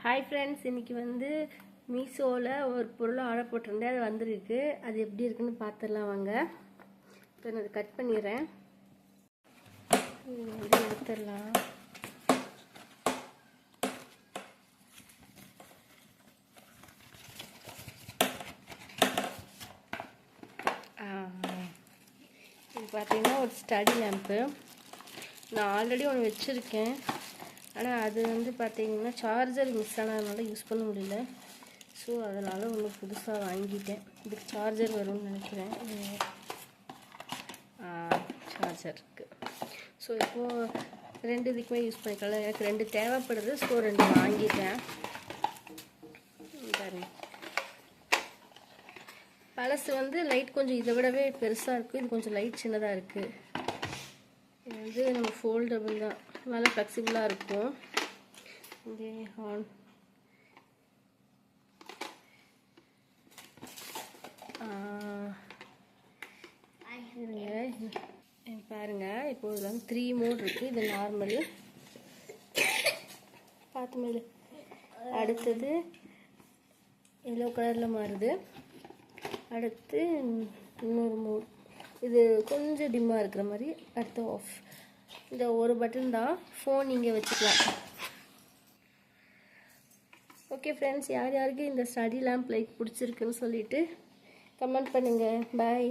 Hi friends, இன்றைக்கி வந்து மீஷோவில் ஒரு பொருளை ஆர்டர் போட்டிருந்தேன். அது வந்திருக்கு. அது எப்படி இருக்குன்னு பார்த்துடலாம் வாங்க. இப்போ நான் அதை கட் பண்ணிடுறேன். இது எடுத்துடலாம். இது பார்த்தீங்கன்னா ஒரு ஸ்டடி லேம்ப்பு. நான் ஆல்ரெடி ஒன்று வச்சுருக்கேன். ஆனால் அது வந்து பார்த்தீங்கன்னா சார்ஜர் மிஸ் ஆனதுனால யூஸ் பண்ண முடியல. ஸோ அதனால் ஒன்று புதுசாக வாங்கிட்டேன். இதுக்கு சார்ஜர் வரும்னு நினைக்கிறேன். சார்ஜர் இருக்குது. ஸோ இப்போது ரெண்டு இதுக்குமே யூஸ் பண்ணிக்கலாம். எனக்கு ரெண்டு தேவைப்படுது. ஸோ ரெண்டு வாங்கிட்டேன். பாருங்க, பழசு வந்து லைட் கொஞ்சம் இதை விடவே பெருசாக இருக்குது. இது கொஞ்சம் லைட் சின்னதாக இருக்குது. இது வந்து நம்ம ஃபோல்டபுள் தான், நல்லா ஃப்ளெக்சிபிளாக இருக்கும். இது ஆன் பாருங்க. இப்போ இதில் வந்து 3 மோட் இருக்குது. இது நார்மல், பார்த்து மேலே. அடுத்தது எல்லோ கலரில் மாறுது. அடுத்து இன்னொரு மோட், இது கொஞ்சம் டிம்மாக இருக்கிற மாதிரி. அடுத்து ஆஃப். இந்த ஒரு பட்டன் தான். ஃபோன் இங்கே வச்சுக்கலாம். ஓகே ஃப்ரெண்ட்ஸ், யார் யாருக்கு இந்த ஸ்டடி லேம்ப் லைக் பிடிச்சிருக்குன்னு சொல்லிட்டு கமெண்ட் பண்ணுங்கள். பாய்.